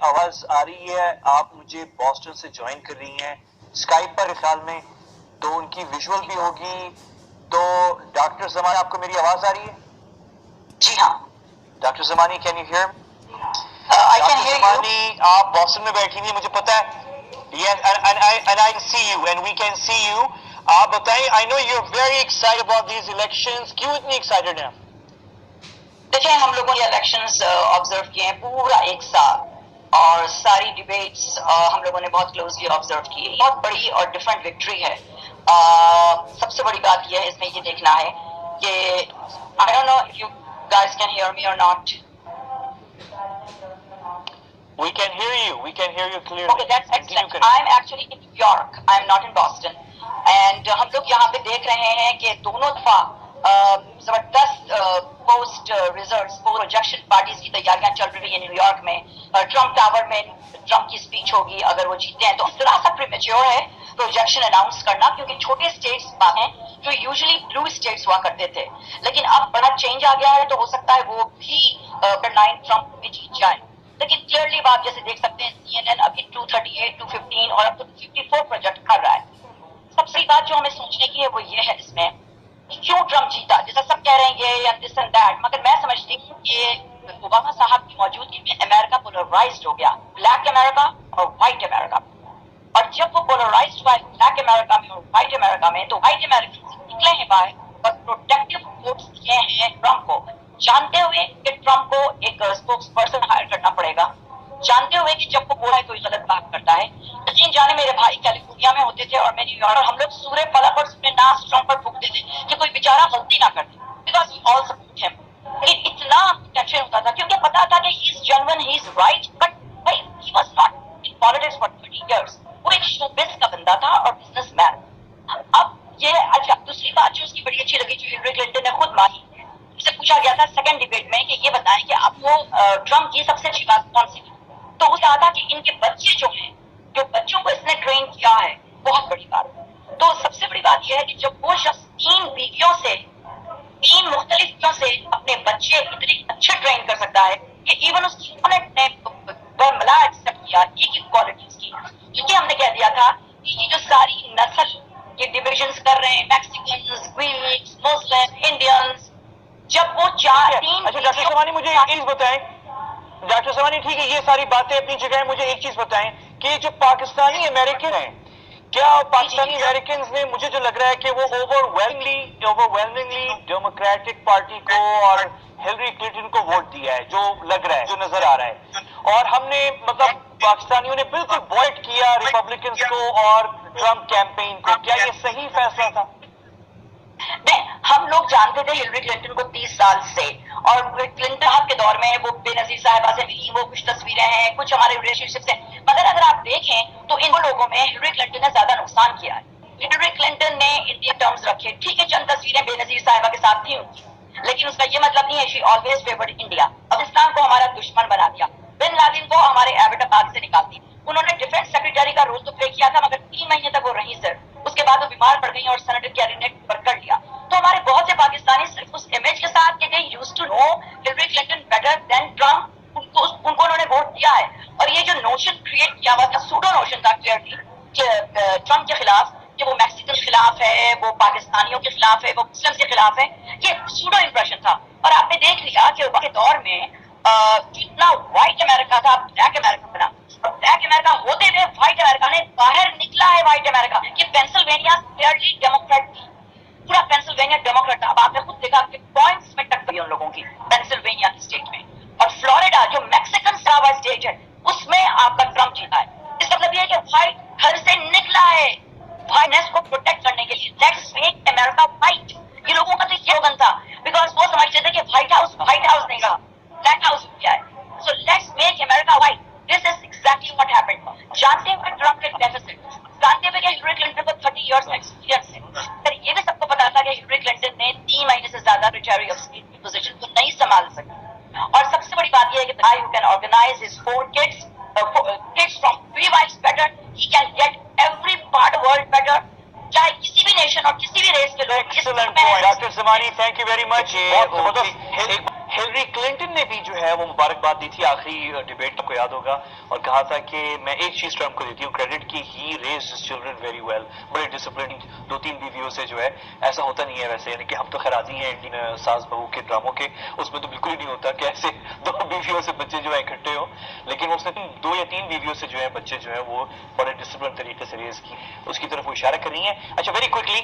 آواز آ رہی ہے, آپ مجھے بوسٹن سے جوائن کر رہی ہیں اسکائپ پر خیال میں, تو ان کی ویژول بھی ہوگی. تو ڈاکٹر زمانی, آپ کو میری آواز آ رہی ہے؟ جی ہاں. ڈاکٹر زمانی, کین یو ہیئر؟ ڈاکٹر زمانی, آپ بوسٹن میں بیٹھی ہوئی ہیں, مجھے پتا ہے. Yes, and I can see you, and we can see you. آپ بتائیں, I know you're very excited about these elections. کیوں اتنی excited ہیں؟ دیکھیں, ہم لوگوں نے الیکشنز آبزرو کیے ہیں پورا ایک سال, اور ساری ڈیبیٹس ہم لوگوں نے بہت کلوزلی آبزرو کی. بہت بڑی اور ڈفرینٹ وکٹری ہے. سب سے بڑی بات یہ ہے اس میں یہ دیکھنا ہے کہ I don't know if you guys can hear me or not. We can hear you. We can hear you clearly. Okay, that's excellent. I'm actually in New York. I'm not in Boston. And ہم لوگ یہاں پہ دیکھ رہے ہیں کہ دونوں دفعہ زبردست پوسٹ ریزلٹس پروجیکشن پارٹیز کی تیاریاں چل رہی ہیں نیو یارک میں. ٹرمپ ٹاور میں ٹرمپ کی اسپیچ ہوگی اگر وہ جیتے ہیں, تو ذرا سا پریمیچیور ہے پروجیکشن اناؤنس کرنا, کیونکہ چھوٹے اسٹیٹس ہیں جو یوزلی بلو اسٹیٹس ہوا کرتے تھے, لیکن اب بڑا چینج آ گیا ہے, تو ہو سکتا ہے وہ بھی ٹرمپ بھی جیت جائے. لیکن کلیئرلی آپ جیسے دیکھ سکتے ہیں CNN ابھی 238, 215 اور اب تو 54 پروجیکٹ کر رہا ہے. سب سے بات جو ہمیں سوچنے کی ہے وہ یہ ہے اس میں کیوں ٹرمپ جیتا. جیسا سب کہہ رہے ہیں یہ دس اینڈ دیٹ, مگر میں سمجھتی ہوں کہ اوباما صاحب کی موجودگی میں امریکہ پولرائزڈ ہو گیا, بلیک امریکہ اور وائٹ امریکہ. اور جب وہ پولرائزڈ ہوا بلیک امریکہ میں اور وائٹ امریکہ میں, تو وائٹ امریکن سے نکلے ہیں باہر اور پروٹیکٹیو ووٹس دیے ہیں ٹرمپ کو, جانتے ہوئے کہ ٹرمپ کو ایک اسپوکس پرسن ہائر کرنا پڑے گا, جانتے ہوئے کہ جب وہ بولا ہے کوئی غلط بات کرتا ہے. یقین جانے میرے بھائی کیلیفورنیا میں ہوتے تھے اور میں نیو یارک, ہم لوگ سورہ فلق اور سورہ ناس ٹرمپ پر پھونکتے تھے کہ کوئی بیچارہ غلطی نہ کر دے, بیکاز وی آل سپورٹ ہم. لیکن اتنا ٹینشن ہوتا تھا کیونکہ پتا تھا کہ he is genuine, he is right, but بھائی he was not in politics for 30 years. وہ ایک شو بزنس کا بندہ تھا اور بزنس مین. اب یہ اچھا, دوسری بات جو اس کی بڑی اچھی لگی جو ہلری کلنٹن نے خود مانی, اس سے پوچھا گیا تھا سیکنڈ ڈیبیٹ میں کہ یہ بتائیں کہ آپ کو ٹرمپ کی سب سے اچھی بات کون سی تھی, تو وہ کہا تھا کہ ان کے بچے جو ہیں, جو بچوں کو اس نے ٹرین کیا ہے, بہت بڑی بات. تو سب سے بڑی بات یہ ہے کہ جب وہ شخص 3 بیویوں سے 3 مختلف بیویوں سے اپنے بچے اتنے اچھے ٹرین کر سکتا ہے کہ ایون اس کی اپوننٹ نے برملا ایکسپٹ کیا ایک ہی کوالٹیز کی. کیونکہ ہم نے کہہ دیا تھا کہ یہ جو ساری نسل یہ ڈویژنز کر رہے ہیں, میکسیکنز, گریکس, مسلم, انڈینز, جب وہ 3 اچھا ڈاکٹر سمانی, مجھے ایک چیز بتائیں. ڈاکٹر سمانی ٹھیک ہے, یہ ساری باتیں اپنی جگہ ہیں, مجھے ایک چیز بتائیں کہ جو پاکستانی امریکن ہیں, کیا پاکستانی امریکنز نے, مجھے جو لگ رہا ہے کہ وہ اوورwhelmingly ڈیموکریٹک پارٹی کو اور ہلری کلنٹن کو ووٹ دیا ہے, جو لگ رہا ہے, جو نظر آ رہا ہے. اور ہم نے مطلب پاکستانیوں نے بالکل بوائٹ کیا ریپبلکنز کو اور ٹرمپ کیمپین کو. کیا یہ صحیح فیصلہ تھا؟ ہم لوگ جانتے تھے ہلری کلنٹن کو 30 سال سے, اور کلنٹن کے دور میں وہ بے نظیر صاحبہ سے ملی, وہ کچھ تصویریں ہیں, کچھ ہمارے ریلیشن شپس ہیں, مگر اگر آپ دیکھیں تو ان لوگوں میں ہلری کلنٹن نے زیادہ نقصان کیا ہے. ہلری کلنٹن نے انڈین ٹرمز رکھے, ٹھیک ہے چند تصویریں بے نظیر صاحبہ کے ساتھ تھیں ان کی, لیکن اس کا یہ مطلب نہیں ہے she always favoured India. Afghanistan کو ہمارا دشمن بنا دیا, بن لادن کو ہمارے ایبٹ آباد سے نکال دی. انہوں نے ڈیفینس سیکرٹری کا رول تو پلے کیا تھا, مگر 3 مہینے تک وہ رہی صرف, اس کے بعد وہ بیمار پڑ گئی اور سینیٹر کیبنٹ پر کر لیا. تو ہمارے بہت سے پاکستانی صرف اس امیج کے ساتھ کہ they used to know Hillary Clinton better than Trump, ان کو انہوں نے ووٹ دیا ہے. اور یہ جو نوشن کریٹ کیا ہوا تھا, سوڈو نوشن تھا کلیئرلی کہ ٹرمپ کے خلاف, کہ وہ میکسیکن کے خلاف ہے, وہ پاکستانیوں کے خلاف ہے, وہ مسلم کے خلاف ہے, یہ سوڈو امپریشن تھا. اور آپ نے دیکھ لیا کہ وقت دور میں جتنا وائٹ امریکہ تھا بلیک امریکہ بنا, اور بلیک امریکہ ہوتے ہوئے وائٹ امریکہ نے باہر نکلا ہے. وائٹ امریکہ کہ پینسلوینیا کلیئرلی ڈیموکریٹ تھی, پورا پینسلوینیا ڈیموکریٹ تھا. اب آپ نے خود دیکھا کہ پوائنٹس میں ٹکر ان لوگوں کی پینسلوینیا کی اسٹیٹ میں, اور فلوریڈا جو میکسیکن سراوا اسٹیٹ ہے اس میں آپ کا ٹرمپ جیتا ہے. اس کا مطلب یہ ہے کہ وائٹ گھر سے نکلا ہے وائٹنس کو پروٹیکٹ کرنے کے لیے. Let's make America white. یہ لوگوں کا تو یہ سلوگن تھا, بیکاز وہ سمجھتے تھے کہ وائٹ ہاؤس نہیں رہا, بلیک ہاؤس ہو گیا ہے. So let's make America white. This is exactly what happened. جانتے ہوئے ٹرمپ کے ڈیفیسٹ, جانتے ہوئے کہ ہلری کلنٹن کو 30 ایئرس ایکسپیرینس ہے, پھر یہ بھی سب کو پتا تھا کہ ہلری کلنٹن نے 3 مہینے سے زیادہ سیکریٹری آف اسٹیٹ کی پوزیشن کو نہیں سنبھال سکی. اور سب سے بڑی بات یہ ہے کہ بھائی who can organize his 4 kids from 3 wives better, he can get every part world better, چاہے کسی بھی نیشن اور کسی بھی ریس کے لوگ. ڈاکٹر زمانی, thank you very much. Hillary Clinton نے بھی جو ہے وہ مبارکباد بات دی تھی آخری ڈیبیٹ کو یاد ہوگا, اور کہا تھا کہ میں ایک چیز ٹرمپ کو دیتی ہوں کریڈٹ کی, he raised his children very well, بڑے ڈسپلن, 2-3 بیویوں سے جو ہے ایسا ہوتا نہیں ہے ویسے, یعنی کہ ہم تو خیراتی ہیں انڈین ساس بہو کے ڈراموں کے, اس میں تو بالکل ہی نہیں ہوتا کہ ایسے 2 بیویوں سے بچے جو ہے اکٹھے ہوں, لیکن اس نے 2 یا 3 بیویوں سے جو ہے بچے جو ہے وہ بڑے ڈسپلن طریقے سے ریز کی, اس کی طرف وہ اشارہ کر رہی ہیں. اچھا ویری کوئکلی